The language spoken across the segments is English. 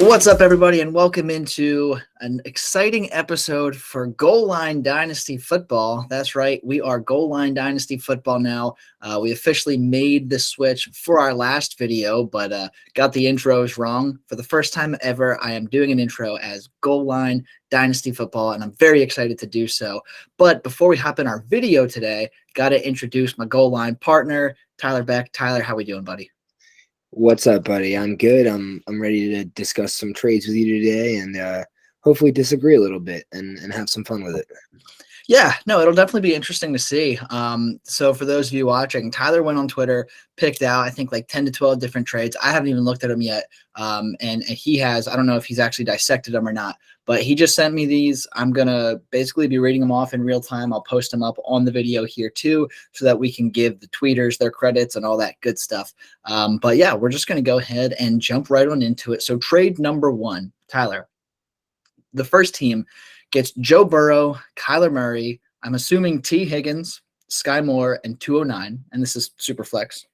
What's up, everybody, and welcome into an exciting episode for Goal Line Dynasty Football. That's right, we are Goal Line Dynasty Football now. We officially made the switch for our last video, but got the intros wrong. For the first time ever, I am doing an intro as Goal Line Dynasty Football, and I'm very excited to do so. But before we hop in our video today, got to introduce my Goal Line partner, Tyler Beck. Tyler, how we doing, buddy? What's up, buddy? I'm good. I'm ready to discuss some trades with you today and hopefully disagree a little bit and have some fun with it. Yeah, no, it'll definitely be interesting to see. So for those of you watching, Tyler went on Twitter, picked out, I think, like 10 to 12 different trades. I haven't even looked at them yet. And he has, I don't know if he's actually dissected them or not, but he just sent me these. I'm going to basically be reading them off in real time. I'll post them up on the video here too, so that we can give the tweeters their credits and all that good stuff. But yeah, we're just going to go ahead and jump right on into it. So trade number one, Tyler, the first team gets Joe Burrow, Kyler Murray, I'm assuming T. Higgins, Sky Moore, and 209, and this is super flex.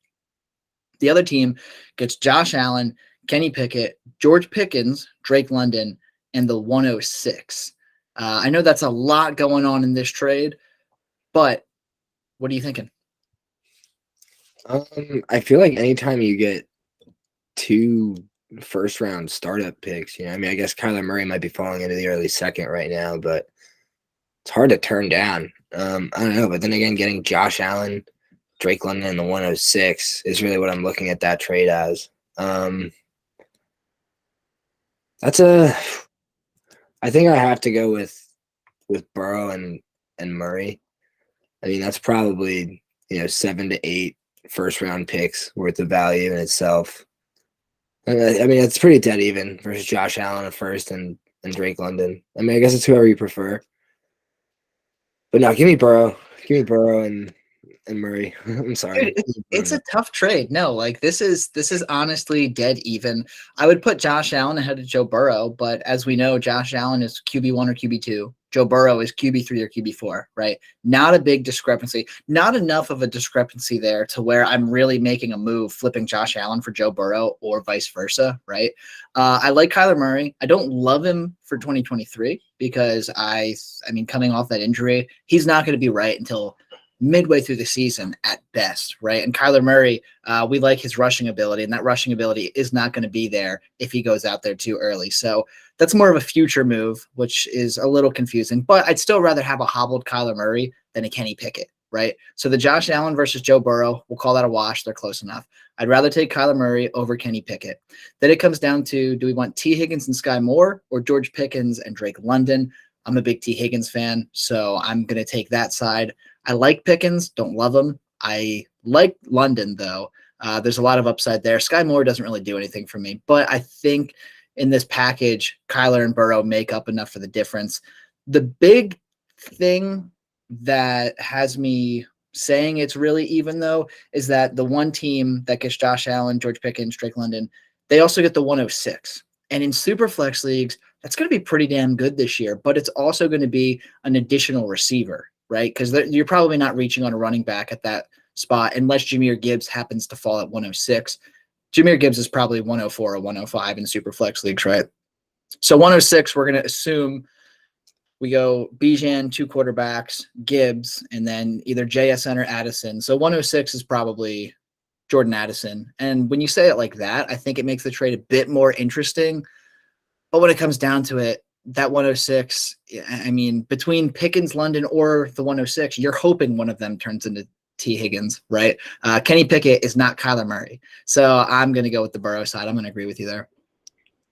The other team gets Josh Allen, Kenny Pickett, George Pickens, Drake London, and the 106. I know that's a lot going on in this trade, but what are you thinking? I feel like anytime you get two first-round startup picks, I mean, I guess Kyler Murray might be falling into the early second right now, but it's hard to turn down. I don't know, but then again, getting Josh Allen, Drake London, and the 106 is really what I'm looking at that trade as. I think I have to go with Burrow and Murray. I mean, that's probably 7 to 8 first-round picks worth of value in itself. I mean, it's pretty dead even versus Josh Allen at first and Drake London. I mean, I guess it's whoever you prefer. But no, give me Burrow. Give me Burrow and Murray. I'm sorry. Dude, it's a tough trade. No, like this is honestly dead even. I would put Josh Allen ahead of Joe Burrow, but as we know, Josh Allen is QB1 or QB2. Joe Burrow is QB3 or QB4, right? Not a big discrepancy. Not enough of a discrepancy there to where I'm really making a move, flipping Josh Allen for Joe Burrow or vice versa, right? I like Kyler Murray. I don't love him for 2023 because I mean, coming off that injury, he's not going to be right until midway through the season at best, right? And Kyler Murray, we like his rushing ability, and that rushing ability is not going to be there if he goes out there too early. So that's more of a future move, which is a little confusing. But I'd still rather have a hobbled Kyler Murray than a Kenny Pickett, right? So the Josh Allen versus Joe Burrow, we'll call that a wash. They're close enough. I'd rather take Kyler Murray over Kenny Pickett. Then it comes down to, do we want T. Higgins and Sky Moore or George Pickens and Drake London? I'm a big T. Higgins fan, so I'm going to take that side. I like Pickens, don't love him. I like London, though. There's a lot of upside there. Sky Moore doesn't really do anything for me, but I think in this package, Kyler and Burrow make up enough for the difference. The big thing that has me saying it's really even, though, is that the one team that gets Josh Allen, George Pickens, Drake London, they also get the 106. And in super flex leagues, that's going to be pretty damn good this year, but it's also going to be an additional receiver, right? Because you're probably not reaching on a running back at that spot unless Jahmyr Gibbs happens to fall at 106. Jahmyr Gibbs is probably 104 or 105 in super flex leagues, right? So 106, we're going to assume we go Bijan, 2 quarterbacks, Gibbs, and then either JSN or Addison. So 106 is probably Jordan Addison. And when you say it like that, I think it makes the trade a bit more interesting. But when it comes down to it, that 106, I mean, between Pickens, London, or the 106, you're hoping one of them turns into T. Higgins, right? Kenny Pickett is not Kyler Murray. So I'm going to go with the Burrow side. I'm going to agree with you there.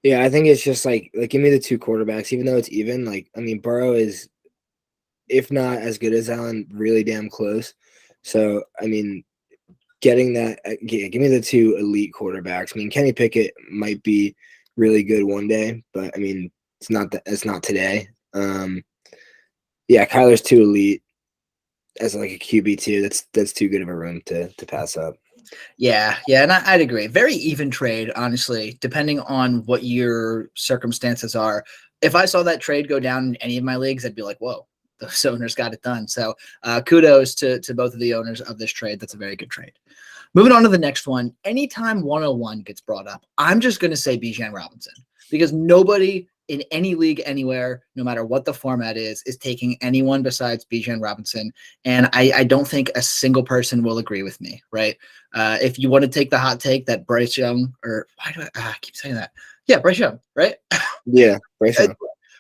Yeah, I think it's just like give me the 2 quarterbacks, even though it's even. I mean, Burrow is, if not as good as Allen, really damn close. So, I mean, getting that, give me the 2 elite quarterbacks. I mean, Kenny Pickett might be really good one day, but I mean, it's not today. Yeah, Kyler's too elite as like a QB2. That's too good of a room to pass up. Yeah, and I'd agree. Very even trade, honestly, depending on what your circumstances are. If I saw that trade go down in any of my leagues, I'd be like, whoa, those owners got it done. So kudos to both of the owners of this trade. That's a very good trade. Moving on to the next one. Anytime 101 gets brought up, I'm just going to say Bijan Robinson because nobody in any league anywhere, no matter what the format is taking anyone besides Bijan Robinson. And I don't think a single person will agree with me, right? If you want to take the hot take that Bryce Young, or why do I keep saying that? Yeah, Bryce Young, right? Yeah, Bryce Young.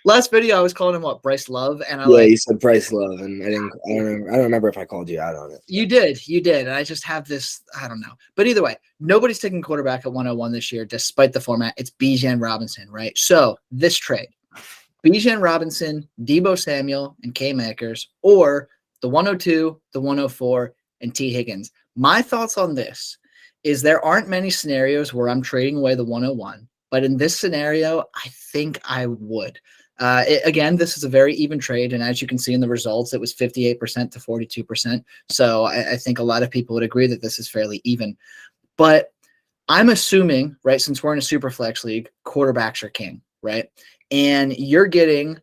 Last video, I was calling him what, Bryce Love, and You said Bryce Love, and I don't remember if I called you out on it. You did, and I just have this, I don't know. But either way, nobody's taking quarterback at 101 this year, despite the format. It's Bijan Robinson, right? So this trade, Bijan Robinson, Deebo Samuel, and Cam Akers, or the 102, the 104, and T. Higgins. My thoughts on this is there aren't many scenarios where I'm trading away the 101, but in this scenario, I think I would. Again, this is a very even trade, and as you can see in the results, it was 58% to 42%. So I think a lot of people would agree that this is fairly even. But I'm assuming, right, since we're in a super flex league, quarterbacks are king, right? And you're getting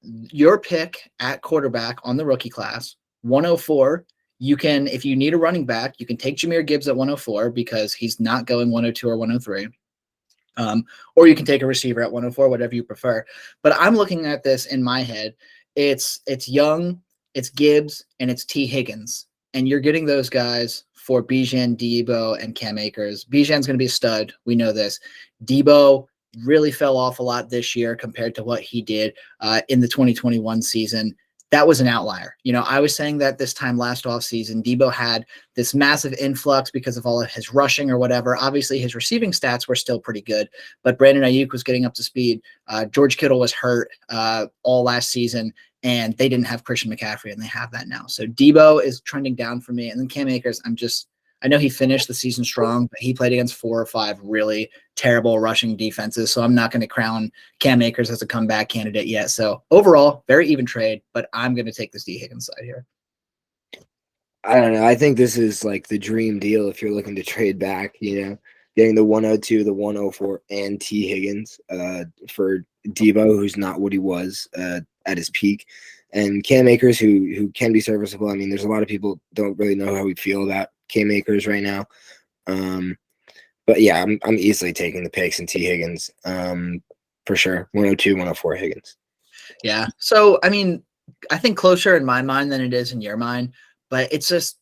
your pick at quarterback on the rookie class, 104. You can, if you need a running back, you can take Jahmyr Gibbs at 104 because he's not going 102 or 103. Or you can take a receiver at 104, whatever you prefer. But I'm looking at this in my head. It's Young, it's Gibbs, and it's T. Higgins. And you're getting those guys for Bijan, Deebo, and Cam Akers. Bijan's going to be a stud. We know this. Deebo really fell off a lot this year compared to what he did in the 2021 season. That was an outlier. You know, I was saying that this time last offseason, Deebo had this massive influx because of all of his rushing or whatever. Obviously, his receiving stats were still pretty good, but Brandon Ayuk was getting up to speed. George Kittle was hurt all last season, and they didn't have Christian McCaffrey, and they have that now. So Deebo is trending down for me. And then Cam Akers, I know he finished the season strong, but he played against 4 or 5 really terrible rushing defenses. So I'm not going to crown Cam Akers as a comeback candidate yet. So overall, very even trade, but I'm going to take this D. Higgins side here. I don't know. I think this is like the dream deal if you're looking to trade back, getting the 102, the 104, and T. Higgins for Deebo, who's not what he was at his peak, and Cam Akers, who can be serviceable. I mean, there's a lot of people don't really know how we feel about Cam Akers right now. But yeah, I'm easily taking the picks and T. Higgins for sure. 102, 104 Higgins. Yeah. So, I mean, I think closer in my mind than it is in your mind, but it's just,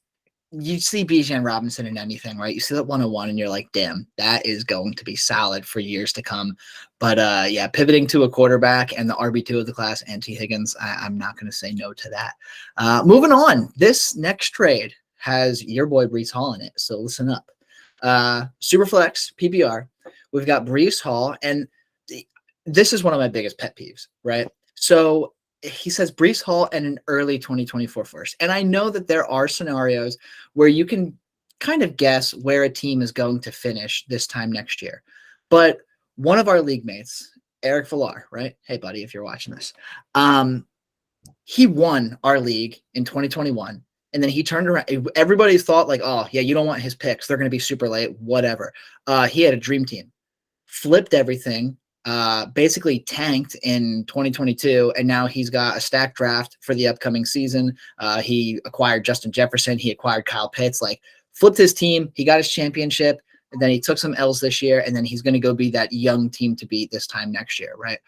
you see Bijan Robinson in anything, right? You see that 101 and you're like, damn, that is going to be solid for years to come. But yeah, pivoting to a quarterback and the RB2 of the class and T. Higgins, I'm not going to say no to that. Moving on, this next trade has your boy Breece Hall in it. So listen up. Superflex, PPR. We've got Breece Hall, and this is one of my biggest pet peeves, right? So he says Breece Hall and an early 2024 first. And I know that there are scenarios where you can kind of guess where a team is going to finish this time next year. But one of our league mates, Eric Villar, right? Hey, buddy, if you're watching this, he won our league in 2021. And then he turned around. Everybody thought like, oh, yeah, you don't want his picks. They're going to be super late, whatever. He had a dream team, flipped everything, basically tanked in 2022. And now he's got a stacked draft for the upcoming season. He acquired Justin Jefferson. He acquired Kyle Pitts, like flipped his team. He got his championship. And then he took some L's this year, and then he's going to go be that young team to beat this time next year, right?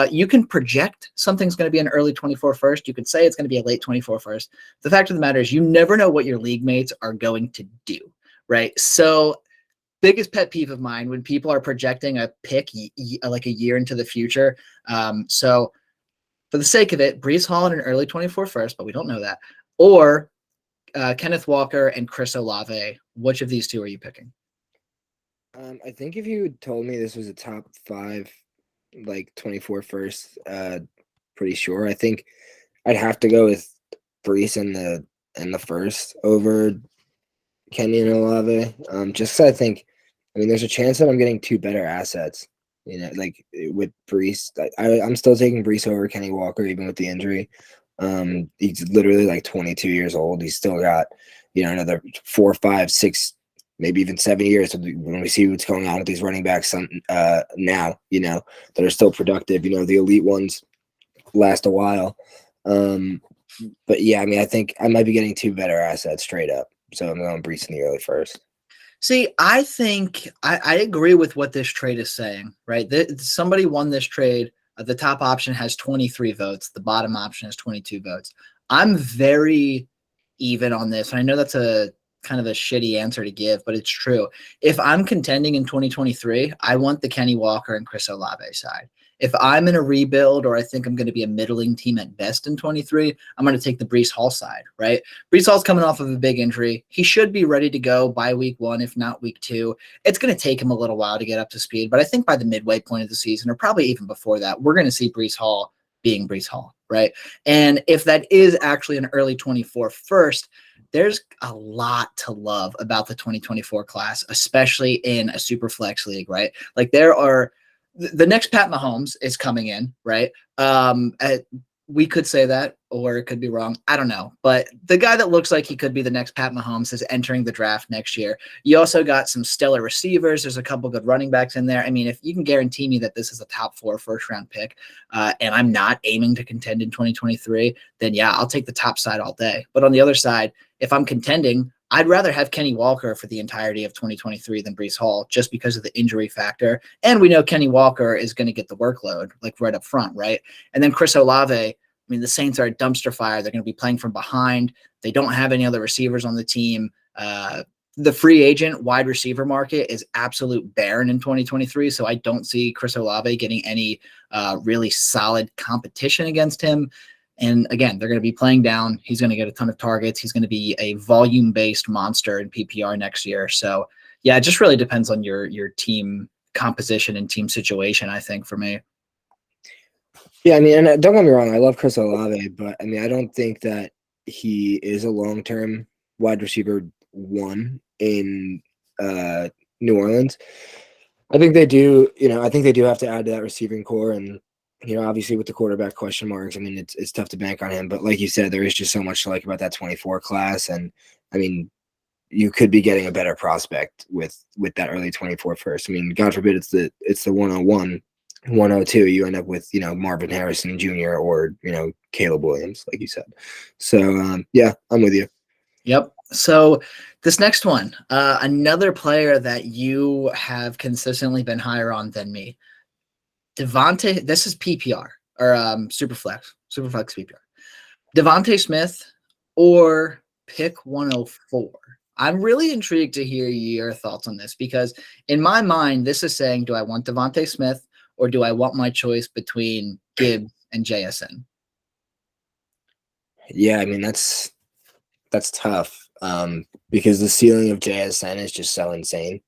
You can project something's going to be an early 24 first. You could say it's going to be a late 24 first. The fact of the matter is you never know what your league mates are going to do, right? So biggest pet peeve of mine when people are projecting a pick like a year into the future. So for the sake of it, Breece Hall in an early 24 first, but we don't know that. Or Kenneth Walker and Chris Olave. Which of these two are you picking? I think if you had told me this was a top 5, like 24 first, pretty sure. I think I'd have to go with Breece in the first over Kenny and Olave. Just 'cause I mean, there's a chance that I'm getting 2 better assets. Like with Breece, I'm still taking Breece over Kenny Walker, even with the injury. He's literally like 22 years old. He's still got, another 4, 5, 6. Maybe even 7 years when we see what's going on with these running backs now, that are still productive. The elite ones last a while. But yeah, I mean, I think I might be getting 2 better assets straight up. So I'm going Breece in the early first. See, I think I agree with what this trade is saying, right? Somebody won this trade. The top option has 23 votes. The bottom option has 22 votes. I'm very even on this. And I know that's a kind of a shitty answer to give, but it's true. If I'm contending in 2023, I want the Kenny Walker and Chris Olave side. If I'm in a rebuild or I think I'm going to be a middling team at best in 23, I'm going to take the Breece Hall side, right? Breece Hall's coming off of a big injury. He should be ready to go by week 1, if not week 2. It's going to take him a little while to get up to speed, but I think by the midway point of the season, or probably even before that, we're going to see Breece Hall being Breece Hall, right? And if that is actually an early 24 first, there's a lot to love about the 2024 class, especially in a super flex league, right? Like there are the next Pat Mahomes is coming in, right? We could say that, or it could be wrong. I don't know. But the guy that looks like he could be the next Pat Mahomes is entering the draft next year. You also got some stellar receivers. There's a couple good running backs in there. I mean, if you can guarantee me that this is a top 4 first-round pick, and I'm not aiming to contend in 2023, then yeah, I'll take the top side all day. But on the other side, if I'm contending, I'd rather have Kenny Walker for the entirety of 2023 than Breece Hall, just because of the injury factor. And we know Kenny Walker is going to get the workload, like right up front, right? And then Chris Olave, I mean, the Saints are a dumpster fire. They're going to be playing from behind. They don't have any other receivers on the team. The free agent wide receiver market is absolute barren in 2023, so I don't see Chris Olave getting any really solid competition against him. And again, they're going to be playing down. He's going to get a ton of targets. He's going to be a volume-based monster in PPR next year. So, yeah, it just really depends on your team composition and team situation, I think, for me. Yeah, I mean, and don't get me wrong, I love Chris Olave, but I mean, I don't think that he is a long-term wide receiver 1 in New Orleans. I think they do, I think they do have to add to that receiving core, and obviously with the quarterback question marks, I mean, it's tough to bank on him. But like you said, there is just so much to like about that 24 class, and I mean, you could be getting a better prospect with that early 24 first. I mean, God forbid it's the 101, 102. You end up with Marvin Harrison Jr. or Caleb Williams, like you said. So yeah, I'm with you. Yep. So this next one, another player that you have consistently been higher on than me. Devonta, this is PPR or Superflex PPR. Devonta Smith or pick 104. I'm really intrigued to hear your thoughts on this, because in my mind, this is saying, do I want Devonta Smith or do I want my choice between Gibbs and JSN? Yeah, I mean, that's tough because the ceiling of JSN is just so insane,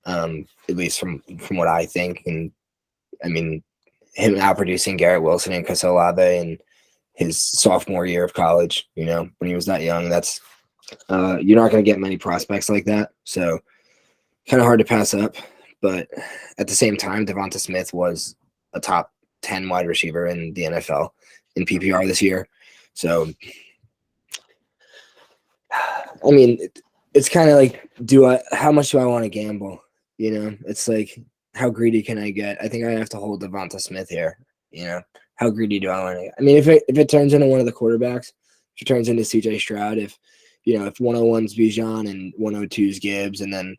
at least from what I think. And I mean, him outproducing Garrett Wilson and Chris Olave in his sophomore year of college, when he was that young, that's you're not going to get many prospects like that. So kind of hard to pass up. But at the same time, Devonta Smith was a top 10 wide receiver in the NFL in PPR this year. So, I mean, it's kind of like, how much do I want to gamble? It's like, how greedy can I get? I think I have to hold Devonta Smith here. How greedy do I want to get? I mean, if it turns into one of the quarterbacks, if it turns into CJ Stroud, if 101's Bijan and 102's Gibbs, and then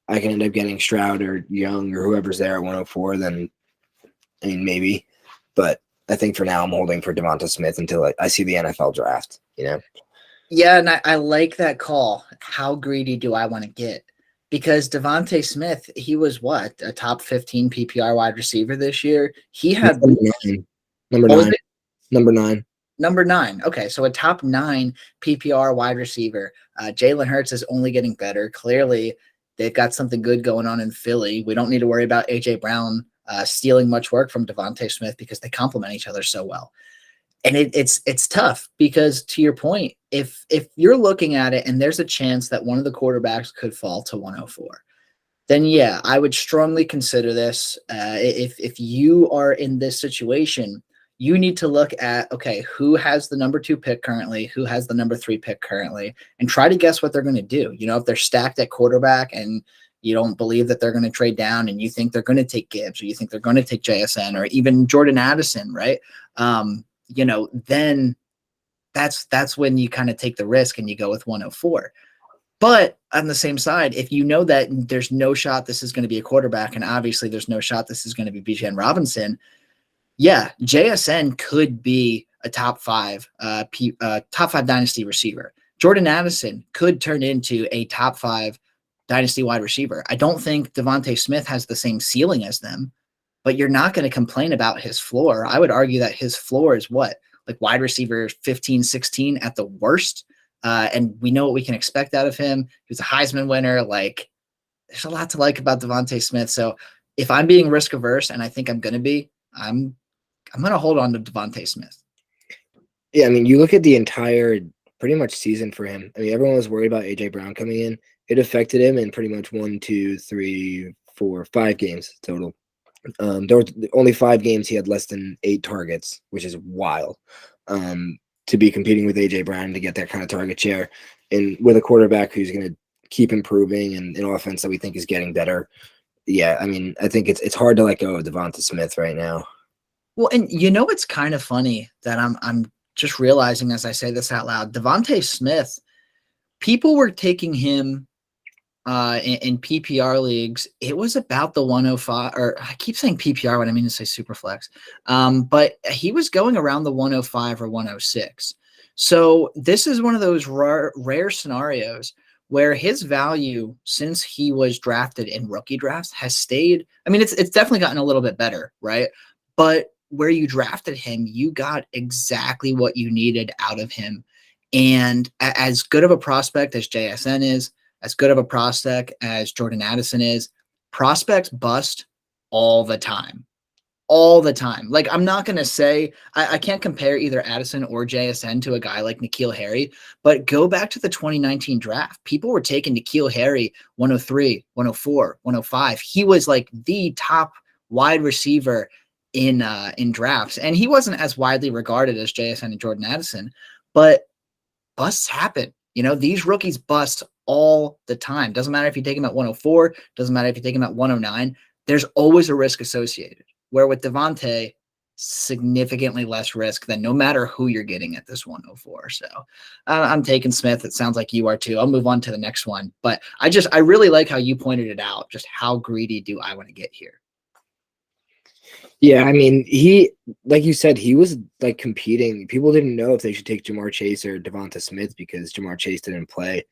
I can end up getting Stroud or Young or whoever's there at 104, then I mean, maybe. But I think for now I'm holding for Devonta Smith until I see the NFL draft, Yeah, and I like that call. How greedy do I want to get? Because Devonta Smith, he was what, a top 15 PPR wide receiver this year? He had number 9. Number 9. Number 9. Okay, so a top 9 PPR wide receiver. Jalen Hurts is only getting better. Clearly, they've got something good going on in Philly. We don't need to worry about A.J. Brown stealing much work from Devonta Smith because they complement each other so well. And it's tough because, to your point, if you're looking at it and there's a chance that one of the quarterbacks could fall to 104, then yeah, I would strongly consider this. If you are in this situation, you need to look at, okay, who has the number 2 pick currently, who has the number 3 pick currently, and try to guess what they're going to do. If they're stacked at quarterback and you don't believe that they're going to trade down and you think they're going to take Gibbs or you think they're going to take JSN or even Jordan Addison, right? Then that's when you kind of take the risk and you go with 104. But on the same side, if you know that there's no shot this is going to be a quarterback, and obviously there's no shot this is going to be Bijan Robinson, yeah, JSN could be a top five dynasty receiver. Jordan Addison could turn into a top 5 dynasty wide receiver. I don't think Devonta Smith has the same ceiling as them, but you're not going to complain about his floor. I would argue that his floor is what? Like wide receiver 15, 16 at the worst. And we know what we can expect out of him. He was a Heisman winner. Like, there's a lot to like about Devonta Smith. So if I'm being risk averse, and I think I'm going to be, I'm going to hold on to Devonta Smith. Yeah, I mean, you look at the entire pretty much season for him. I mean, everyone was worried about AJ Brown coming in. It affected him in pretty much 1, 2, 3, 4, 5 games total. There were only 5 games he had less than 8 targets, which is wild. To be competing with AJ Brown to get that kind of target share, and with a quarterback who's going to keep improving and an offense that we think is getting better. Yeah, I mean, I think it's hard to let go of Devonta Smith right now. Well, and it's kind of funny that I'm just realizing as I say this out loud, Devonta Smith, people were taking him in PPR leagues. It was about the 105, or I keep saying PPR when I mean to say Superflex. But he was going around the 105 or 106. So this is one of those rare scenarios where his value since he was drafted in rookie drafts has stayed. I mean, it's definitely gotten a little bit better, right? But where you drafted him, you got exactly what you needed out of him. And as good of a prospect as JSN is, as good of a prospect as Jordan Addison is, prospects bust all the time. All the time. Like, I'm not going to say, I can't compare either Addison or JSN to a guy like N'Keal Harry, but go back to the 2019 draft. People were taking N'Keal Harry 103, 104, 105. He was like the top wide receiver in drafts. And he wasn't as widely regarded as JSN and Jordan Addison, but busts happen. These rookies bust all the time. Doesn't matter if you take him at 104, doesn't matter if you take him at 109. There's always a risk associated. Where with Devonta, significantly less risk than no matter who you're getting at this 104. So I'm taking Smith. It sounds like you are too. I'll move on to the next one. But I really like how you pointed it out. Just how greedy do I want to get here? Yeah, I mean, he, like you said, he was like competing. People didn't know if they should take Jamar Chase or Devonta Smith because Jamar Chase didn't play,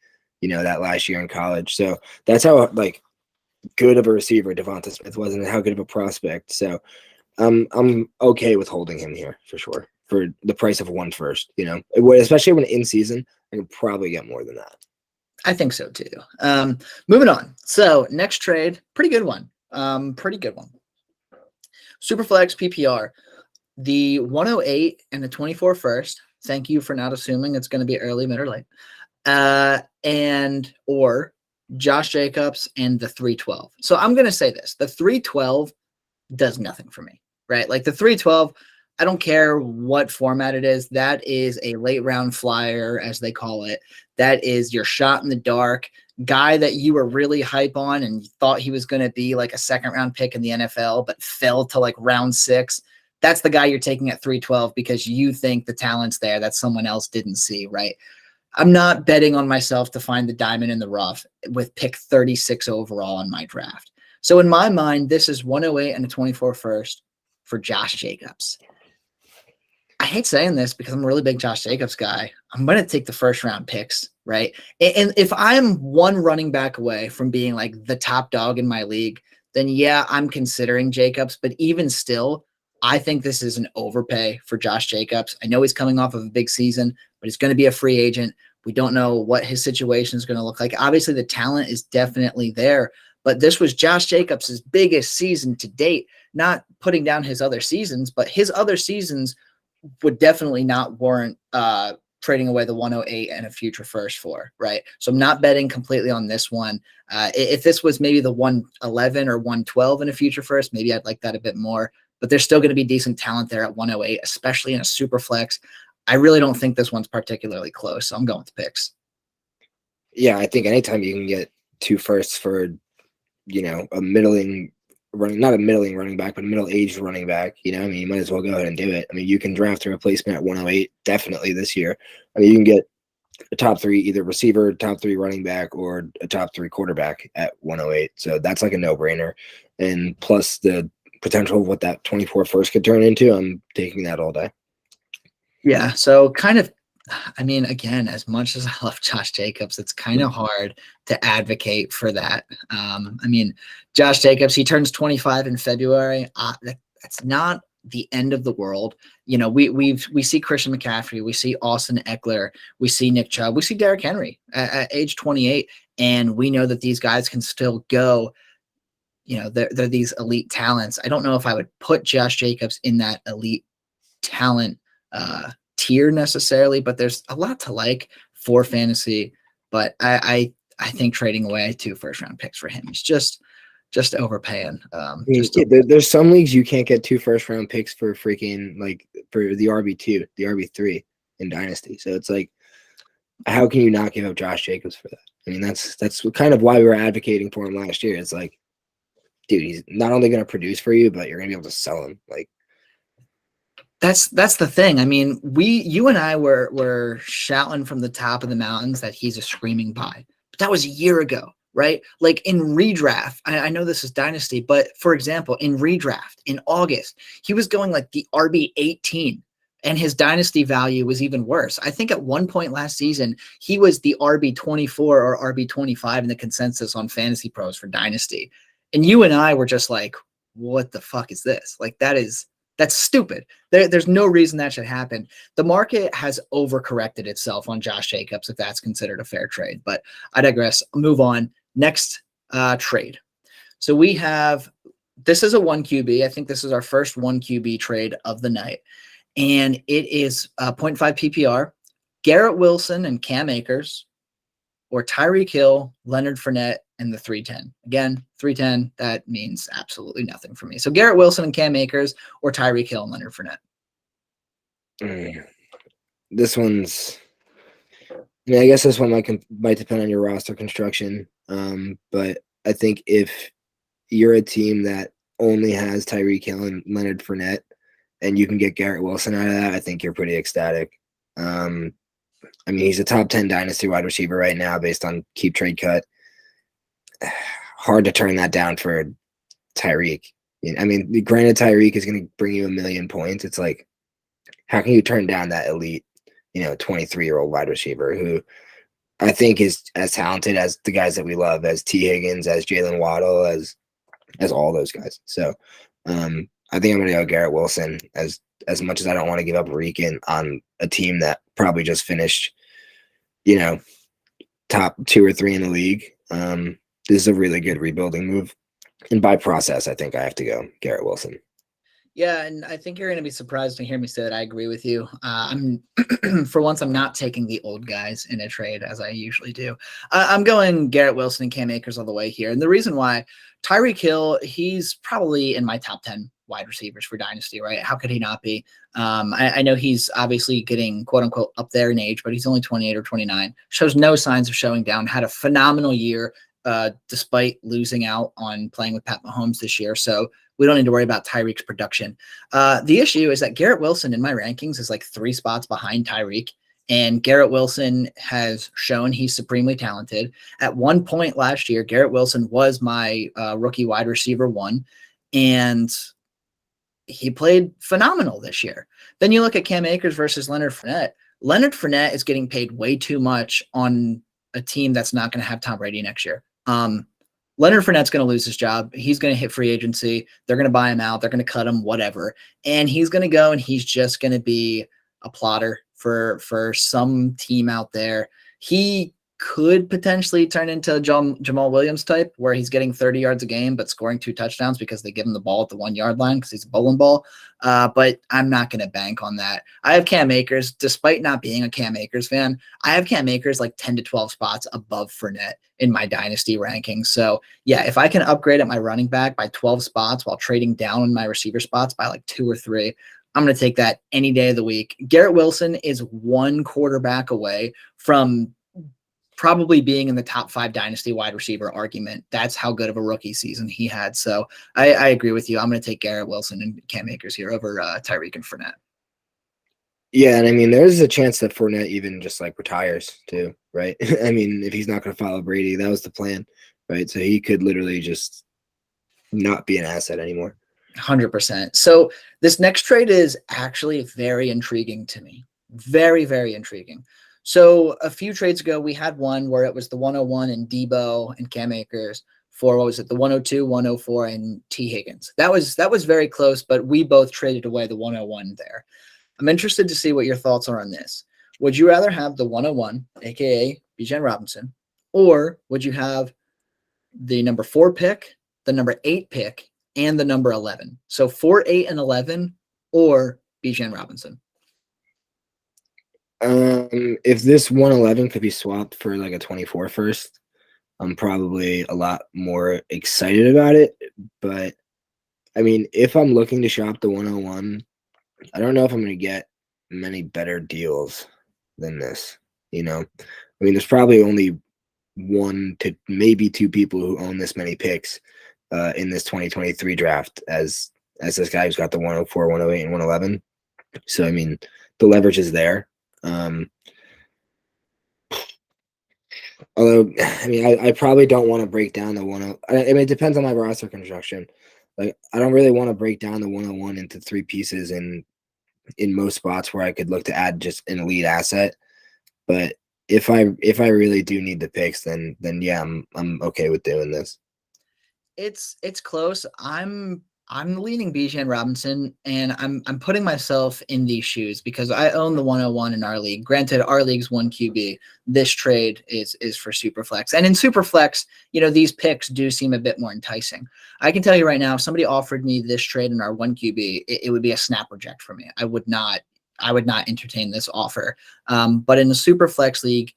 that last year in college. So that's how like good of a receiver Devonta Smith was and how good of a prospect. So I'm okay with holding him here for sure for the price of 1 first, especially when in season, I could probably get more than that. I think so too. Moving on. So next trade, pretty good one. Superflex PPR, the 108 and the 24 first. Thank you for not assuming it's going to be early, mid, or late. Or Josh Jacobs and the 312. So I'm going to say this. The 312 does nothing for me, right? Like the 312, I don't care what format it is. That is a late round flyer, as they call it. That is your shot in the dark guy that you were really hype on and you thought he was going to be like a 2nd round pick in the NFL, but fell to like round 6. That's the guy you're taking at 312 because you think the talent's there that someone else didn't see, right? I'm not betting on myself to find the diamond in the rough with pick 36 overall in my draft. So in my mind, this is 108 and a 24 first for Josh Jacobs. I hate saying this because I'm a really big Josh Jacobs guy. I'm going to take the 1st round picks, right? And if I'm one running back away from being like the top dog in my league, then yeah, I'm considering Jacobs. But even still, I think this is an overpay for Josh Jacobs. I know he's coming off of a big season, but he's going to be a free agent. We don't know what his situation is going to look like. Obviously, the talent is definitely there, but this was Josh Jacobs' biggest season to date, not putting down his other seasons, but his other seasons would definitely not warrant trading away the 108 and a future first for, right? So I'm not betting completely on this one. If this was maybe the 111 or 112 in a future first, maybe I'd like that a bit more, but there's still going to be decent talent there at 108, especially in a super flex. I really don't think this one's particularly close, so I'm going with picks. Yeah, I think anytime you can get 2 firsts for, a middling not a middling running back, but a middle-aged running back, I mean, you might as well go ahead and do it. I mean, you can draft a replacement at 108 definitely this year. I mean, you can get a top 3 either receiver, top 3 running back, or a top 3 quarterback at 108. So that's like a no-brainer. And plus the potential of what that 24 first could turn into, I'm taking that all day. Yeah. So kind of, I mean, again, as much as I love Josh Jacobs, it's kind of hard to advocate for that. I mean, Josh Jacobs, he turns 25 in February. That's not the end of the world. You know, we see Christian McCaffrey, we see Austin Eckler, we see Nick Chubb, we see Derrick Henry at age 28, and we know that these guys can still go. You know, they're these elite talents. I don't know if I would put Josh Jacobs in that elite talent tier necessarily, but there's a lot to like for fantasy. But I think trading away 2 first-round picks for him is just overpaying. There's some leagues you can't get 2 first-round picks for freaking like for the RB2, the RB3 in Dynasty. So it's like, how can you not give up Josh Jacobs for that? I mean, that's kind of why we were advocating for him last year. It's like, dude, he's not only going to produce for you, but you're going to be able to sell him. Like, that's the thing. I mean, you and I were shouting from the top of the mountains that he's a screaming buy, but that was a year ago, right? Like in redraft, I know this is Dynasty, but for example, in redraft in August, he was going like the RB 18, and his Dynasty value was even worse. I think at one point last season, he was the RB 24 or RB 25 in the consensus on Fantasy Pros for Dynasty, and you and I were just like, "What the fuck is this? Like that's stupid. There's no reason that should happen." The market has overcorrected itself on Josh Jacobs, if that's considered a fair trade. But I digress. I'll move on. Next trade. So we have, this is a 1 QB. I think this is our first 1 QB trade of the night. And it is 0.5 PPR, Garrett Wilson and Cam Akers, or Tyreek Hill, Leonard Fournette, and the 310. Again, 310, that means absolutely nothing for me. So Garrett Wilson and Cam Akers, or Tyreek Hill and Leonard Fournette. This one's, I guess this one might depend on your roster construction. But I think if you're a team that only has Tyreek Hill and Leonard Fournette, and you can get Garrett Wilson out of that, I think you're pretty ecstatic. I mean, he's a top 10 Dynasty wide receiver right now based on keep trade cut. Hard to turn that down for Tyreek. I mean, granted, Tyreek is going to bring you 1 million points. It's like, how can you turn down that elite, 23-year-old wide receiver who I think is as talented as the guys that we love, as T. Higgins, as Jalen Waddle, as all those guys. So I think I'm going to go Garrett Wilson as much as I don't want to give up Rican on a team that probably just finished, top 2 or 3 in the league. This is a really good rebuilding move. And by process, I think I have to go Garrett Wilson. Yeah, and I think you're going to be surprised to hear me say that I agree with you. I'm for once, I'm not taking the old guys in a trade as I usually do. I'm going Garrett Wilson and Cam Akers all the way here. And the reason why, Tyreek Hill, he's probably in my top 10 wide receivers for Dynasty, right? How could he not be? I know he's obviously getting quote unquote up there in age, but he's only 28 or 29. Shows no signs of showing down. Had a phenomenal year despite losing out on playing with Pat Mahomes this year. So we don't need to worry about Tyreek's production. The issue is that Garrett Wilson in my rankings is like 3 spots behind Tyreek. And Garrett Wilson has shown he's supremely talented. At one point last year, Garrett Wilson was my rookie wide receiver 1. And he played phenomenal this year. Then you look at Cam Akers versus Leonard Fournette. Leonard Fournette is getting paid way too much on a team that's not going to have Tom Brady next year. Leonard Fournette's going to lose his job. He's going to hit free agency. They're going to buy him out. They're going to cut him, whatever. And he's going to go and he's just going to be a plotter for some team out there. He could potentially turn into Jamal Williams type, where he's getting 30 yards a game, but scoring 2 touchdowns because they give him the ball at the 1-yard line because he's a bowling ball. But I'm not going to bank on that. I have Cam Akers, despite not being a Cam Akers fan. I have Cam Akers like 10 to 12 spots above Fournette in my dynasty rankings. So yeah, if I can upgrade at my running back by 12 spots while trading down in my receiver spots by like 2 or 3, I'm going to take that any day of the week. Garrett Wilson is 1 quarterback away from probably being in the top 5 dynasty wide receiver argument. That's how good of a rookie season he had. So I agree with you. I'm going to take Garrett Wilson and Cam Akers here over Tyreek and Fournette. Yeah, and I mean, there's a chance that Fournette even just like retires too, right? I mean, if he's not going to follow Brady, that was the plan, right? So he could literally just not be an asset anymore. 100%. So this next trade is actually very intriguing to me. Very, very intriguing. So a few trades ago, we had one where it was the 101 and Debo and Cam Akers for what was it, the 102, 104, and T. Higgins. That was very close, but we both traded away the 101 there. I'm interested to see what your thoughts are on this. Would you rather have the 101, aka Bijan Robinson, or would you have the number 4 pick, the number 8 pick, and the number 11? So 4, 8, and 11, or Bijan Robinson. If this 111 could be swapped for like a 24 first, I'm probably a lot more excited about it. But I mean, if I'm looking to shop the 101, I don't know if I'm going to get many better deals than this. You know, I mean, there's probably only 1 to maybe 2 people who own this many picks in this 2023 draft as this guy who's got the 104, 108, and 111. So I mean, the leverage is there. Although, I mean, I probably don't want to break down the 10. I mean, it depends on my roster construction. Like, I don't really want to break down the 101 into 3 pieces in most spots where I could look to add just an elite asset. But if I really do need the picks, then yeah, I'm okay with doing this. It's close. I'm leaning Bijan Robinson, and I'm putting myself in these shoes because I own the 101 in our league. Granted, our league's 1 QB. This trade is for Superflex. And in Superflex, these picks do seem a bit more enticing. I can tell you right now, if somebody offered me this trade in our 1 QB, it would be a snap reject for me. I would not entertain this offer. But in the Superflex league,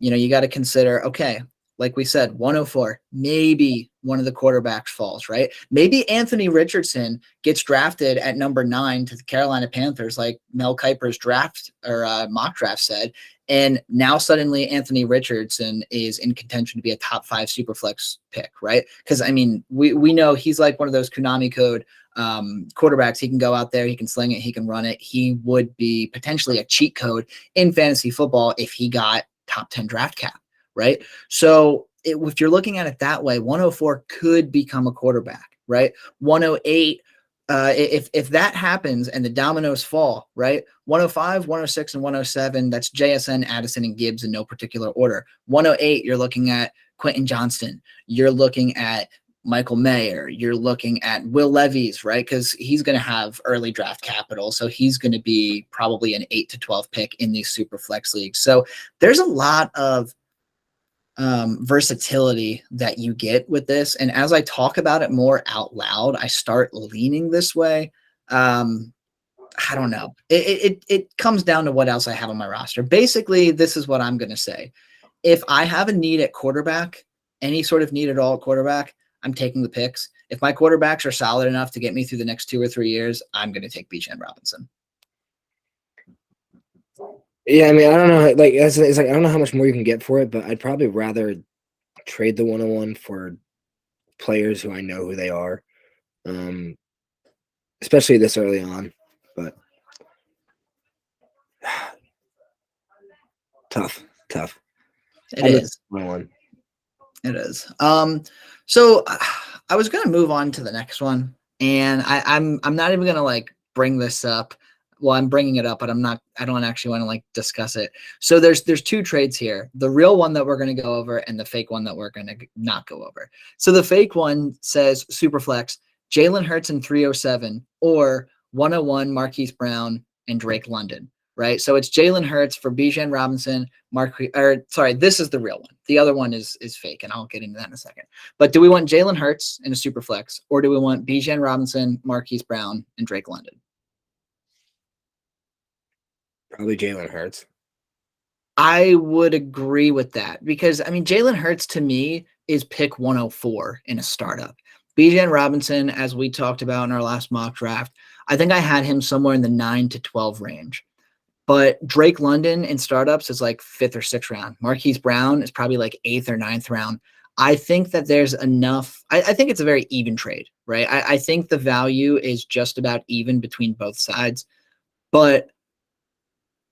you got to consider, okay, like we said, 104, maybe one of the quarterbacks falls, right? Maybe Anthony Richardson gets drafted at number 9 to the Carolina Panthers, like Mel Kiper's draft or mock draft said. And now suddenly Anthony Richardson is in contention to be a top 5 Superflex pick, right? Because, I mean, we know he's like one of those Konami code quarterbacks. He can go out there, he can sling it, he can run it. He would be potentially a cheat code in fantasy football if he got top 10 draft cap. Right. So if you're looking at it that way, 104 could become a quarterback, right? 108, if that happens and the dominoes fall, right? 105, 106, and 107, that's JSN, Addison, and Gibbs in no particular order. 108, you're looking at Quentin Johnston. You're looking at Michael Mayer. You're looking at Will Levis, right? Because he's going to have early draft capital. So he's going to be probably an 8 to 12 pick in these super flex leagues. So there's a lot of versatility that you get with this. And as I talk about it more out loud, I start leaning this way. I don't know. It comes down to what else I have on my roster. Basically, this is what I'm going to say. If I have a need at quarterback, any sort of need at all at quarterback, I'm taking the picks. If my quarterbacks are solid enough to get me through the next 2 or 3 years, I'm going to take Bijan Robinson. Yeah, I mean, I don't know. Like, it's like I don't know how much more you can get for it, but I'd probably rather trade the 101 for players who I know who they are, especially this early on. But tough. It is. 101. It is. So I was gonna move on to the next one, and I'm not even gonna like bring this up. Well, I'm bringing it up, but I don't actually want to like discuss it. So there's 2 trades here. The real one that we're going to go over and the fake one that we're going to not go over. So the fake one says Superflex, Jalen Hurts in 307 or 101 Marquise Brown and Drake London, right? So it's Jalen Hurts for Bijan Robinson, this is the real one. The other one is fake, and I'll get into that in a second. But do we want Jalen Hurts in a Superflex, or do we want Bijan Robinson, Marquise Brown, and Drake London? Probably Jalen Hurts. I would agree with that because, I mean, Jalen Hurts to me is pick 104 in a startup. Bijan Robinson, as we talked about in our last mock draft, I think I had him somewhere in the 9 to 12 range. But Drake London in startups is like 5th or 6th round. Marquise Brown is probably like 8th or 9th round. I think that there's enough. I think it's a very even trade, right? I think the value is just about even between both sides. But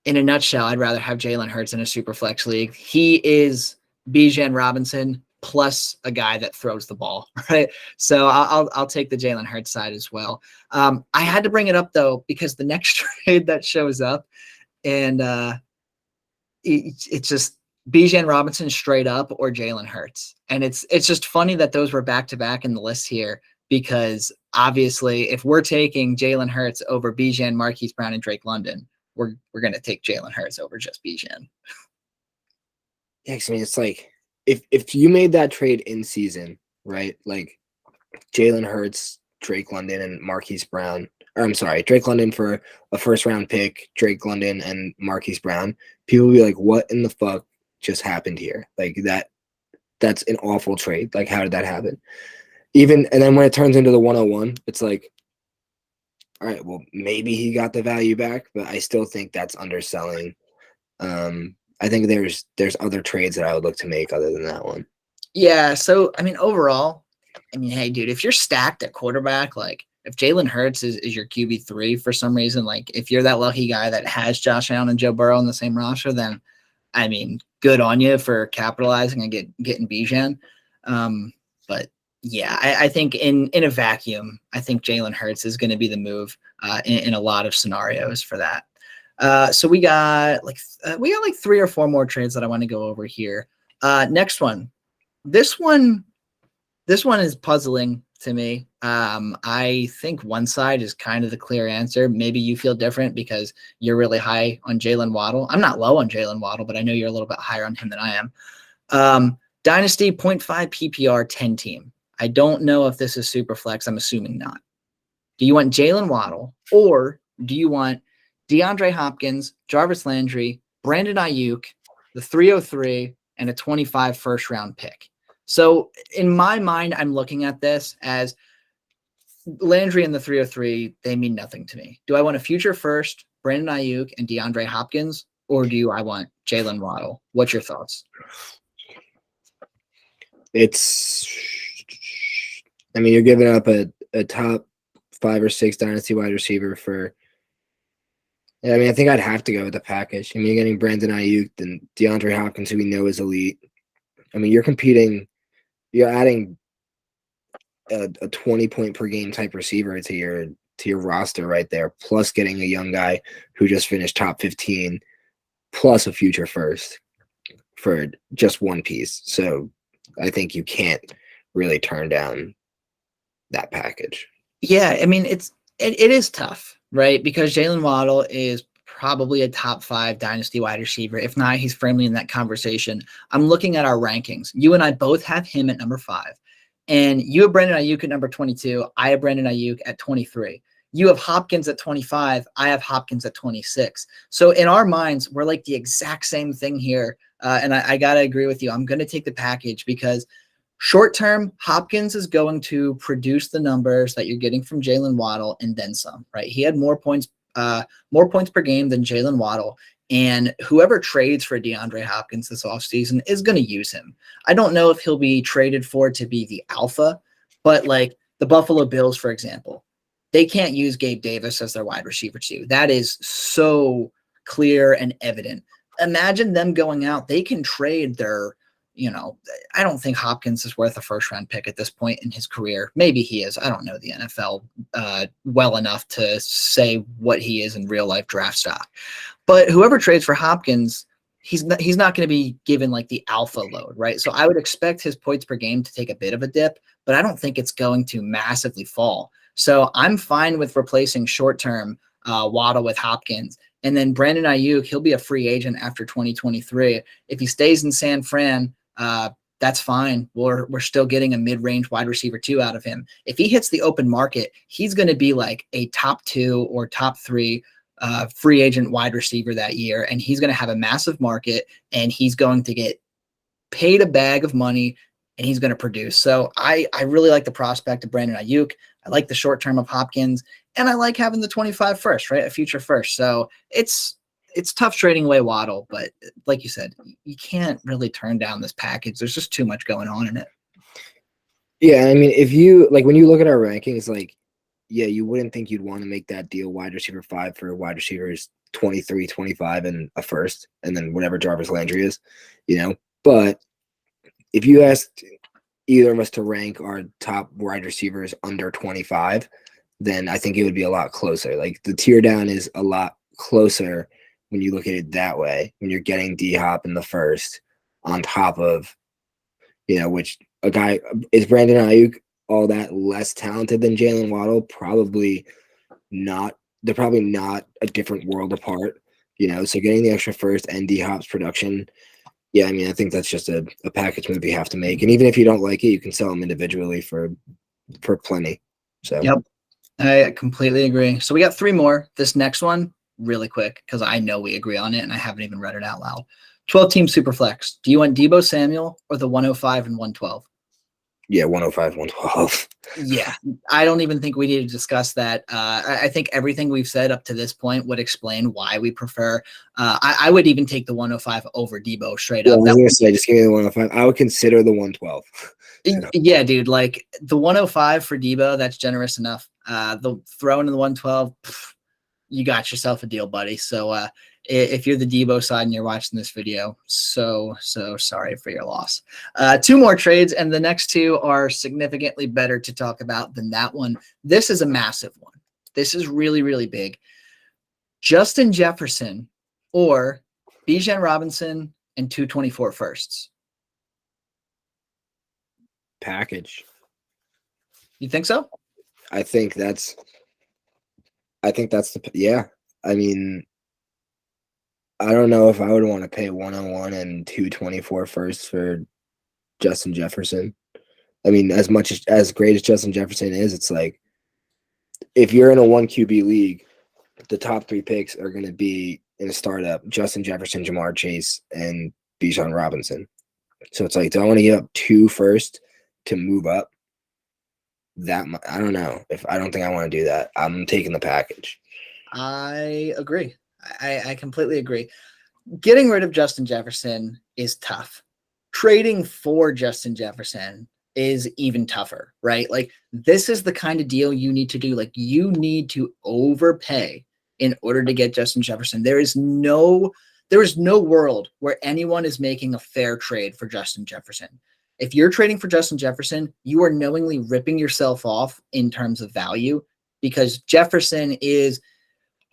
in a nutshell, I'd rather have Jalen Hurts in a super flex league. He is Bijan Robinson plus a guy that throws the ball, right? So I'll take the Jalen Hurts side as well. I had to bring it up though because the next trade that shows up, and it's just Bijan Robinson straight up or Jalen Hurts, and it's just funny that those were back to back in the list here because obviously if we're taking Jalen Hurts over Bijan, Marquise Brown, and Drake London, we're going to take Jalen Hurts over just Bijan. Yeah, I mean, it's like if you made that trade in season, right? Like Jalen Hurts, Drake London, and Marquise Brown. Or I'm sorry, Drake London for a first round pick, Drake London and Marquise Brown. People will be like, "What in the fuck just happened here?" Like that's an awful trade. Like, how did that happen? And then when it turns into the 101, it's like, all right, well, maybe he got the value back, but I still think that's underselling. I think there's other trades that I would look to make other than that one. Yeah. So, I mean, overall, hey, dude, if you're stacked at quarterback, like if Jalen Hurts is your QB3 for some reason, like if you're that lucky guy that has Josh Allen and Joe Burrow in the same roster, then, I mean, good on you for capitalizing and getting Bijan. But yeah, I think in a vacuum, I think Jalen Hurts is going to be the move in a lot of scenarios for that. So we got like 3 or 4 more trades that I want to go over here. Next one. This one is puzzling to me. I think one side is kind of the clear answer. Maybe you feel different because you're really high on Jalen Waddle. I'm not low on Jalen Waddle, but I know you're a little bit higher on him than I am. Dynasty 0.5 PPR 10 team. I don't know if this is super flex. I'm assuming not. Do you want Jalen Waddle or do you want DeAndre Hopkins, Jarvis Landry, Brandon Ayuk, the 303, and a 25 first round pick? So in my mind, I'm looking at this as Landry and the 303, they mean nothing to me. Do I want a future first, Brandon Ayuk and DeAndre Hopkins, or do I want Jalen Waddle? What's your thoughts? I mean, you're giving up a top 5 or 6 dynasty wide receiver for. I mean, I think I'd have to go with the package. I mean, you're getting Brandon Ayuk and DeAndre Hopkins, who we know is elite. I mean, you're competing. You're adding a 20-point per game type receiver to your roster right there, plus getting a young guy who just finished top 15, plus a future first for just one piece. So I think you can't really turn down that package. Yeah, I mean, it is tough, right? Because Jalen Waddle is probably a top 5 dynasty wide receiver. If not, he's firmly in that conversation. I'm looking at our rankings. You and I both have him at number 5. And you have Brandon Ayuk at number 22. I have Brandon Ayuk at 23. You have Hopkins at 25. I have Hopkins at 26. So in our minds, we're like the exact same thing here. And I got to agree with you. I'm going to take the package because short term, Hopkins is going to produce the numbers that you're getting from Jalen Waddle and then some, right? He had more points per game than Jalen Waddle. And whoever trades for DeAndre Hopkins this offseason is going to use him. I don't know if he'll be traded for to be the alpha, but like the Buffalo Bills, for example, they can't use Gabe Davis as their wide receiver too. That is so clear and evident. Imagine them going out. They can trade their, I don't think Hopkins is worth a first round pick at this point in his career. Maybe he is. I don't know the NFL well enough to say what he is in real life draft stock. But whoever trades for Hopkins, he's not going to be given like the alpha load, right? So I would expect his points per game to take a bit of a dip, but I don't think it's going to massively fall. So I'm fine with replacing short-term Waddle with Hopkins. And then Brandon Ayuk, he'll be a free agent after 2023. If he stays in San Fran, that's fine. We're still getting a mid-range wide receiver 2 out of him. If he hits the open market, he's going to be like a top 2 or top 3 free agent wide receiver that year, and he's going to have a massive market, and he's going to get paid a bag of money, and he's going to produce. So I really like the prospect of Brandon Ayuk. I like the short term of Hopkins, and I like having the 25 first, right? A future first. So it's tough trading away Waddle, but like you said, you can't really turn down this package. There's just too much going on in it. Yeah, I mean, if you like when you look at our rankings, like, yeah, you wouldn't think you'd want to make that deal wide receiver 5 for wide receivers 23, 25 and a first, and then whatever Jarvis Landry is, But if you asked either of us to rank our top wide receivers under 25, then I think it would be a lot closer. Like the tier down is a lot closer when you look at it that way, when you're getting D-Hop in the first on top of, which a guy is Brandon Ayuk all that less talented than Jalen Waddle? Probably not. They're probably not a different world apart, so getting the extra first and D-Hop's production. Yeah, I mean, I think that's just a package move you have to make. And even if you don't like it, you can sell them individually for plenty. So Yep. I completely agree. So we got 3 more. This next one, really quick, because I know we agree on it and I haven't even read it out loud. 12-team Superflex. Do you want Deebo Samuel or the 105 and 112? Yeah, 105, 112. Yeah, I don't even think we need to discuss that. I think everything we've said up to this point would explain why we prefer. I would even take the 105 over Deebo straight up. I was going to say, just give me the 105. I would consider the 112. Yeah, dude, like the 105 for Deebo, that's generous enough. The throwing in the 112, you got yourself a deal, buddy. So if you're the Deebo side and you're watching this video, so sorry for your loss. 2 more trades, and the next 2 are significantly better to talk about than that one. This is a massive one. This is really, really big. Justin Jefferson or Bijan Robinson and 224 firsts. Package. You think so? I think that's yeah. I mean, I don't know if I would want to pay 101 and 224 first for Justin Jefferson. I mean, as great as Justin Jefferson is, it's like if you're in a 1 QB league, the top 3 picks are going to be in a startup: Justin Jefferson, Jamar Chase, and Bijan Robinson. So it's like, do I want to give up 2 first to move up? I don't know. I don't think I want to do that. I'm taking the package. I agree. I completely agree. Getting rid of Justin Jefferson is tough. Trading for Justin Jefferson is even tougher, right? Like this is the kind of deal you need to do. Like you need to overpay in order to get Justin Jefferson. There is no world where anyone is making a fair trade for Justin Jefferson. If you're trading for Justin Jefferson, you are knowingly ripping yourself off in terms of value because Jefferson is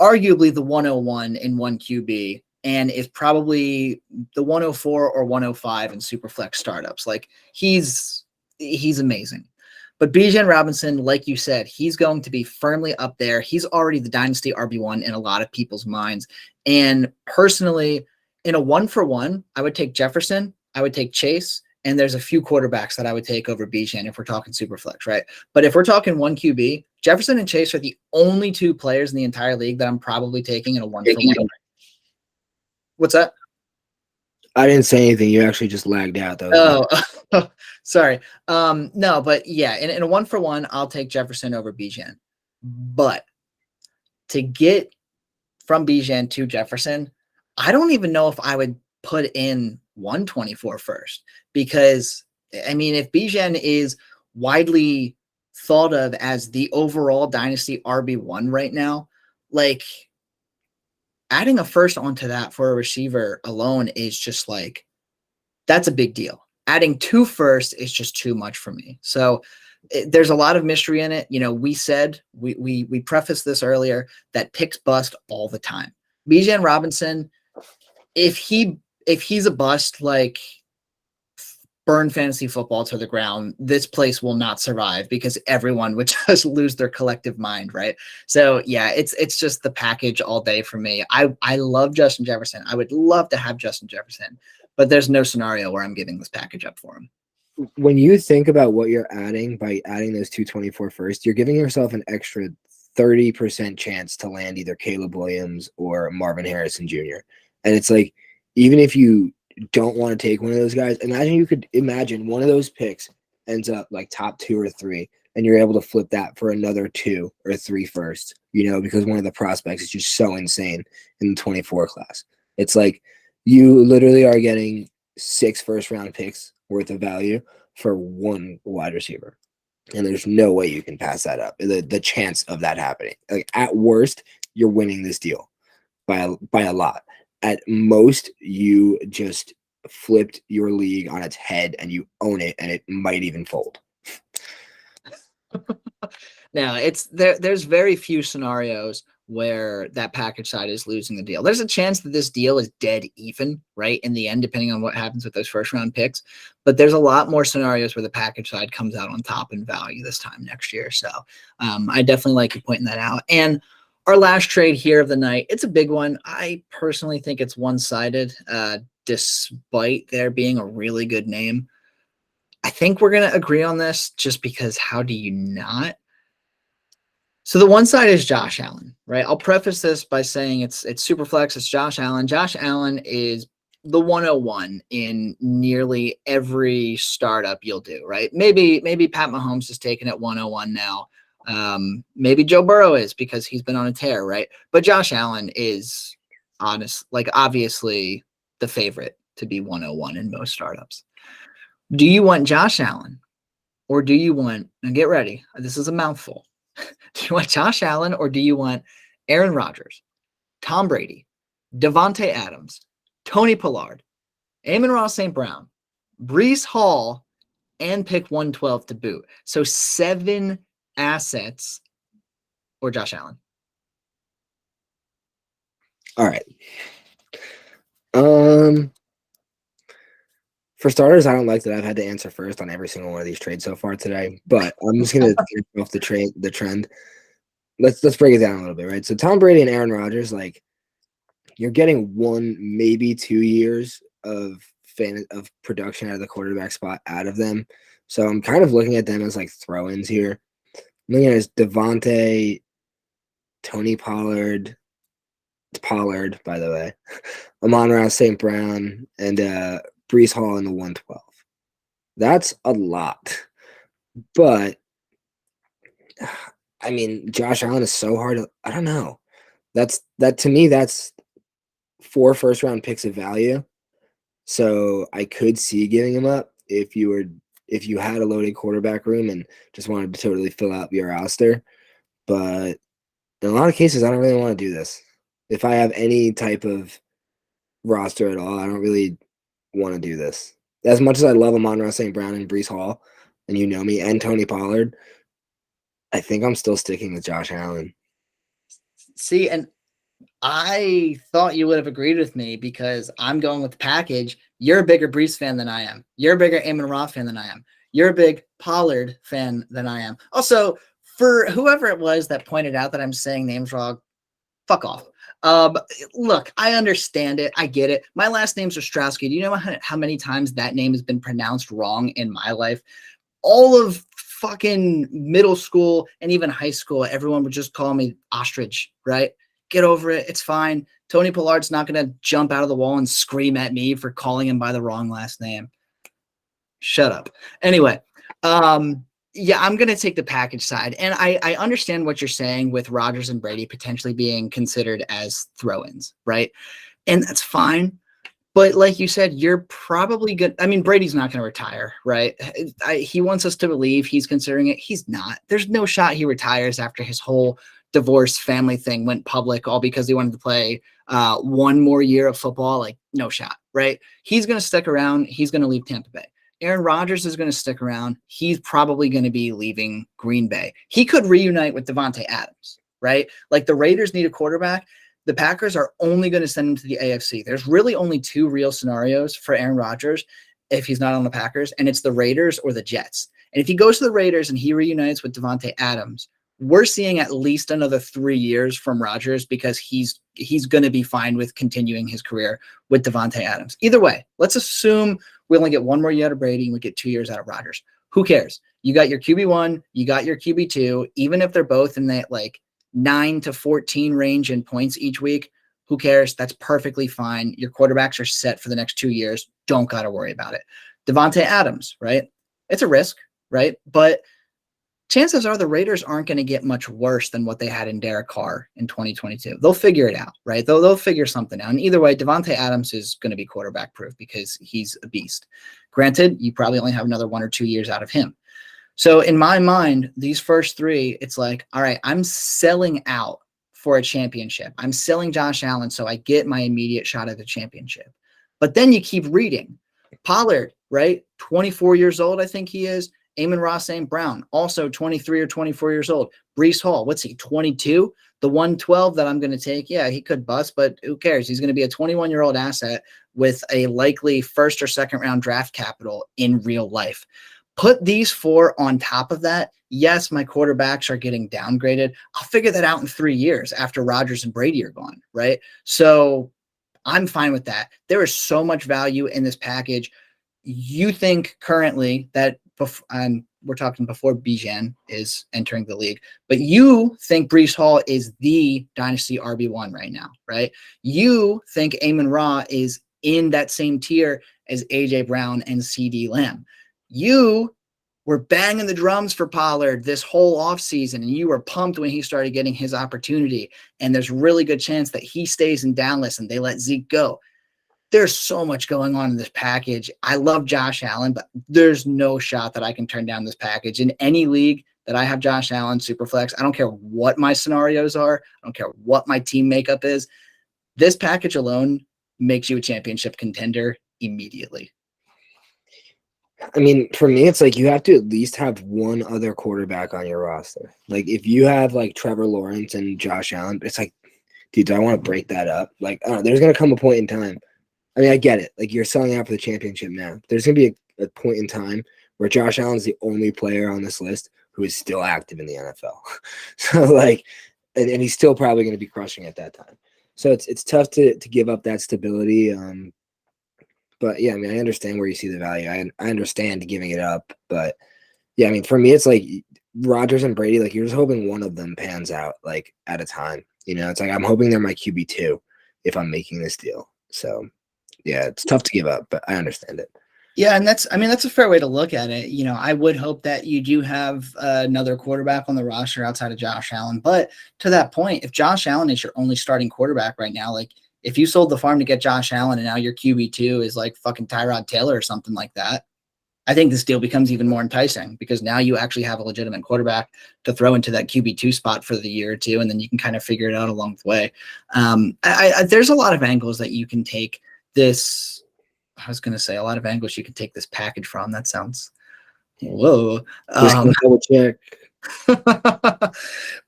arguably the 101 in 1 QB and is probably the 104 or 105 in Superflex startups. Like he's amazing. But Bijan Robinson, like you said, he's going to be firmly up there. He's already the Dynasty RB1 in a lot of people's minds. And personally, in a 1-for-1, I would take Jefferson, I would take Chase, and there's a few quarterbacks that I would take over Bijan if we're talking Superflex, right? But if we're talking 1 QB, Jefferson and Chase are the only 2 players in the entire league that I'm probably taking in a 1-for-1. What's that? I didn't say anything. You actually just lagged out, though. Oh, sorry. No, but yeah, in a 1-for-1, I'll take Jefferson over Bijan. But to get from Bijan to Jefferson, I don't even know if I would put in 124 first because, I mean, if Bijan is widely thought of as the overall Dynasty RB1 right now, like adding a first onto that for a receiver alone is just like, that's a big deal. Adding 2 first is just too much for me. So there's a lot of mystery in it. We said, we prefaced this earlier, that picks bust all the time. Bijan Robinson, if he's a bust, like burn fantasy football to the ground, this place will not survive because everyone would just lose their collective mind, right? So yeah, it's just the package all day for me. I love Justin Jefferson. I would love to have Justin Jefferson, but there's no scenario where I'm giving this package up for him. When you think about what you're adding by adding those 224 first, you're giving yourself an extra 30% chance to land either Caleb Williams or Marvin Harrison Jr. And it's like, even if you don't want to take one of those guys, imagine one of those picks ends up like top 2 or 3, and you're able to flip that for another 2 or 3 first, because one of the prospects is just so insane in the 24 class. It's like you literally are getting 6 first-round picks worth of value for 1 wide receiver. And there's no way you can pass that up. The chance of that happening. Like at worst, you're winning this deal by a lot. At most, you just flipped your league on its head and you own it, and it might even fold. Now, there's very few scenarios where that package side is losing the deal. There's a chance that this deal is dead even, right, in the end, depending on what happens with those first round picks. But there's a lot more scenarios where the package side comes out on top in value this time next year. So I definitely like you pointing that out. And our last trade here of the night, it's a big one. I personally think it's one-sided, despite there being a really good name. I think we're going to agree on this just because how do you not? So the one side is Josh Allen, right? I'll preface this by saying it's super flex. It's Josh Allen. Josh Allen is the 101 in nearly every startup you'll do, right? Maybe Pat Mahomes is taken at 101 now. Maybe Joe Burrow is because he's been on a tear, right? But Josh Allen is obviously the favorite to be 101 in most startups. Do you want Josh Allen or do you want, and get ready, this is a mouthful. Do you want Josh Allen or do you want Aaron Rodgers, Tom Brady, Devontae Adams, Tony Pollard, Amon-Ra St. Brown, Breece Hall, and pick 112 to boot? So 7 assets or Josh Allen. All right. For starters, I don't like that I've had to answer first on every single one of these trades so far today, but I'm just gonna take off the trend. Let's break it down a little bit, right? So Tom Brady and Aaron Rodgers, like, you're getting 1, maybe 2 years of production out of the quarterback spot out of them. So I'm kind of looking at them as like throw-ins here. I'm looking at it as Devontae, Tony Pollard, by the way, Amon-Ra St. Brown, and Breece Hall in the 112. That's a lot. But, I mean, Josh Allen is so hard. I don't know. To me, that's 4 first-round picks of value. So I could see giving him up if you had a loaded quarterback room and just wanted to totally fill out your roster. But in a lot of cases, I don't really want to do this. If I have any type of roster at all, I don't really want to do this. As much as I love Amon-Ra St. Brown and Breece Hall, and you know me, and Tony Pollard, I think I'm still sticking with Josh Allen. See, and I thought you would have agreed with me because I'm going with the package. You're a bigger Breece fan than I am. You're a bigger Amon-Ra fan than I am. You're a big Pollard fan than I am. Also, for whoever it was that pointed out that I'm saying names wrong, fuck off. Look, I understand it. I get it. My last name's Ostrowski. Do you know how many times that name has been pronounced wrong in my life? All of fucking middle school and even high school, everyone would just call me Ostrich, right? Get over it. It's fine. Tony Pollard's not going to jump out of the wall and scream at me for calling him by the wrong last name. Shut up. Anyway, yeah, I'm going to take the package side. And I understand what you're saying with Rodgers and Brady potentially being considered as throw-ins, right? And that's fine. But like you said, you're probably good. I mean, Brady's not going to retire, right? He wants us to believe he's considering it. He's not. There's no shot he retires after his whole divorce family thing went public, all because he wanted to play 1 more year of football. Like, no shot, right? He's going to stick around. He's going to leave Tampa Bay. Aaron Rodgers is going to stick around. He's probably going to be leaving Green Bay. He could reunite with Devontae Adams, right? Like, the Raiders need a quarterback. The Packers are only going to send him to the AFC. There's really only 2 real scenarios for Aaron Rodgers if he's not on the Packers, and it's the Raiders or the Jets. And if he goes to the Raiders and he reunites with Devontae Adams, we're seeing at least another 3 years from Rodgers because he's going to be fine with continuing his career with Devontae Adams. Either way, let's assume we only get 1 more year out of Brady and we get 2 years out of Rodgers. Who cares? You got your QB1, you got your QB2, even if they're both in that like 9 to 14 range in points each week. Who cares? That's perfectly fine. Your quarterbacks are set for the next 2 years. Don't got to worry about it. Devontae Adams, right? It's a risk, right? But chances are the Raiders aren't going to get much worse than what they had in Derek Carr in 2022. They'll figure it out, right? They'll figure something out. And either way, Devontae Adams is going to be quarterback proof because he's a beast. Granted, you probably only have another 1 or 2 years out of him. So in my mind, these first 3, it's like, all right, I'm selling out for a championship. I'm selling Josh Allen so I get my immediate shot at the championship. But then you keep reading. Pollard, right? 24 years old, I think he is. Amon-Ra St. Brown, also 23 or 24 years old. Breece Hall, what's he, 22? The 112 that I'm going to take, yeah, he could bust, but who cares? He's going to be a 21-year-old asset with a likely first or second round draft capital in real life. Put these four on top of that. Yes, my quarterbacks are getting downgraded. I'll figure that out in 3 years after Rodgers and Brady are gone, right? So I'm fine with that. There is so much value in this package. You think currently that we're talking before Bijan is entering the league, but you think Breece Hall is the dynasty RB1 right now, right? You think Amon-Ra is in that same tier as AJ Brown and CD Lamb. You were banging the drums for Pollard this whole offseason, and you were pumped when he started getting his opportunity. And there's really good chance that he stays in Dallas and they let Zeke go. There's so much going on in this package. I love Josh Allen, but there's no shot that I can turn down this package. In any league that I have Josh Allen, Superflex, I don't care what my scenarios are. I don't care what my team makeup is. This package alone makes you a championship contender immediately. I mean, for me, it's like you have to at least have one other quarterback on your roster. Like if you have like Trevor Lawrence and Josh Allen, it's like, dude, do I want to break that up? Like, I don't know, there's going to come a point in time. I mean, I get it. Like, you're selling out for the championship now. There's going to be a point in time where Josh Allen's the only player on this list who is still active in the NFL. So, like, and he's still probably going to be crushing at that time. So it's tough to give up that stability. But, yeah, I mean, I understand where you see the value. I understand giving it up. But, yeah, I mean, for me, it's like Rodgers and Brady, like, you're just hoping one of them pans out, like, at a time. You know, it's like I'm hoping they're my QB2 if I'm making this deal. So, yeah, it's tough to give up, but I understand it. Yeah, and that's a fair way to look at it. You know, I would hope that you do have another quarterback on the roster outside of Josh Allen. But to that point, if Josh Allen is your only starting quarterback right now, like if you sold the farm to get Josh Allen and now your QB2 is like fucking Tyrod Taylor or something like that, I think this deal becomes even more enticing because now you actually have a legitimate quarterback to throw into that QB2 spot for the year or two, and then you can kind of figure it out along the way. There's a lot of angles that you can take this. I was going to say a lot of angles you could take this package from. That sounds whoa. Double check.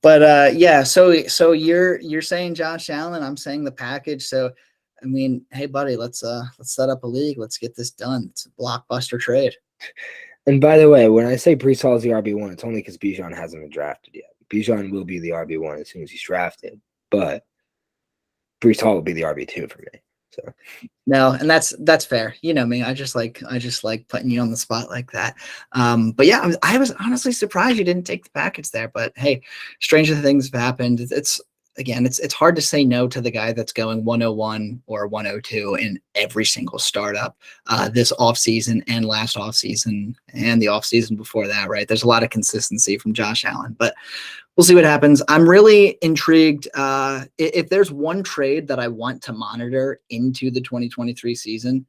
But yeah, so you're saying Josh Allen, I'm saying the package. So I mean, hey buddy, let's set up a league. Let's get this done. It's a blockbuster trade. And by the way, when I say Breece Hall is the RB1, it's only because Bijan hasn't been drafted yet. Bijan will be the RB1 as soon as he's drafted, but Breece Hall will be the RB2 for me. So no, and that's fair. You know me. I just like putting you on the spot like that. But yeah, I was honestly surprised you didn't take the package there. But hey, stranger things have happened. It's hard to say no to the guy that's going 101 or 102 in every single startup this offseason and last offseason and the offseason before that, right? There's a lot of consistency from Josh Allen, but we'll see what happens. I'm really intrigued. If there's one trade that I want to monitor into the 2023 season,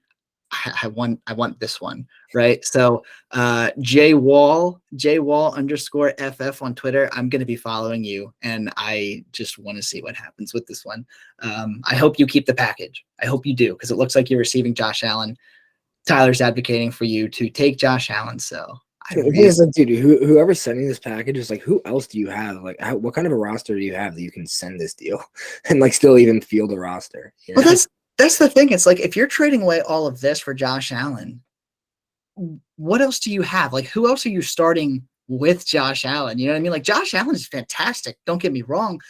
I want this one, right? So JWall _FF on Twitter. I'm going to be following you, and I just want to see what happens with this one. I hope you keep the package. I hope you do, because it looks like you're receiving Josh Allen. Tyler's advocating for you to take Josh Allen. So dude, whoever's sending this package is like, who else do you have? Like, what kind of a roster do you have that you can send this deal and like still even field a roster? You know? Well, that's the thing. It's like if you're trading away all of this for Josh Allen, what else do you have? Like, who else are you starting with Josh Allen? You know what I mean? Like, Josh Allen is fantastic. Don't get me wrong.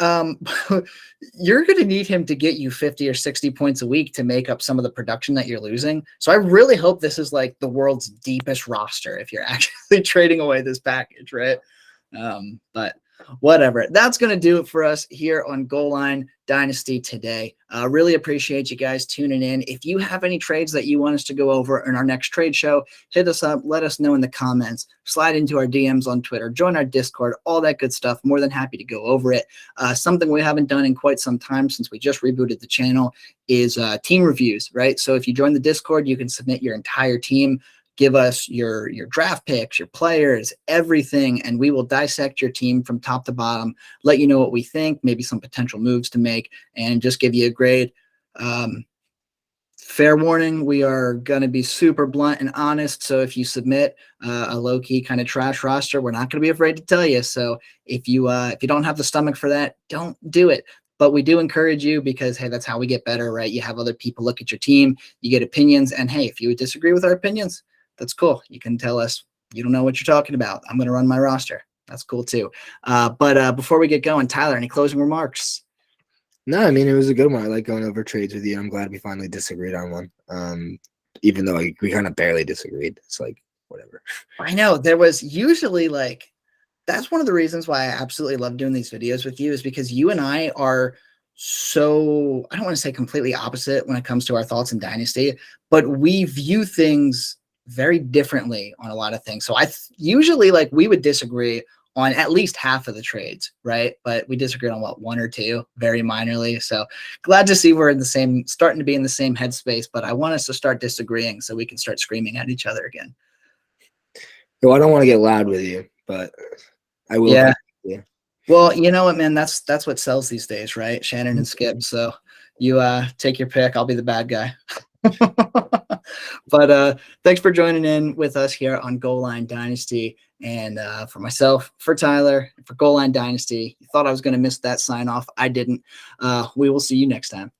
You're going to need him to get you 50 or 60 points a week to make up some of the production that you're losing. So I really hope this is like the world's deepest roster if you're actually trading away this package, right? But whatever. That's going to do it for us here on Goal Line Dynasty today. Really appreciate you guys tuning in. If you have any trades that you want us to go over in our next trade show, hit us up. Let us know in the comments. Slide into our DMs on Twitter. Join our Discord. All that good stuff. More than happy to go over it. Something we haven't done in quite some time since we just rebooted the channel is team reviews, right? So if you join the Discord, you can submit your entire team give us your draft picks, your players, everything, and we will dissect your team from top to bottom, let you know what we think, maybe some potential moves to make, and just give you a grade. Fair warning, we are going to be super blunt and honest. So if you submit a low-key kind of trash roster, we're not going to be afraid to tell you. So if you don't have the stomach for that, don't do it. But we do encourage you because, hey, that's how we get better, right? You have other people look at your team, you get opinions, and hey, if you would disagree with our opinions, that's cool. You can tell us you don't know what you're talking about. I'm going to run my roster. That's cool too. But before we get going, Tyler, any closing remarks? No, I mean, it was a good one. I like going over trades with you. I'm glad we finally disagreed on one. Even though we kind of barely disagreed. It's like, whatever. I know. There was usually like, that's one of the reasons why I absolutely love doing these videos with you, is because you and I are so, I don't want to say completely opposite when it comes to our thoughts in Dynasty, but we view things very differently on a lot of things. So usually like we would disagree on at least half of the trades, right? But we disagreed on what, one or two, very minorly. So glad to see we're in the same, starting to be in the same headspace, but I want us to start disagreeing so we can start screaming at each other again. Well, I don't want to get loud with you, but I will. Yeah. Well, you know what, man, that's what sells these days, right? Shannon and Skip. So you take your pick. I'll be the bad guy. But thanks for joining in with us here on Goal Line Dynasty. And for myself, for Tyler, for Goal Line Dynasty, you thought I was going to miss that sign off. I didn't. We will see you next time.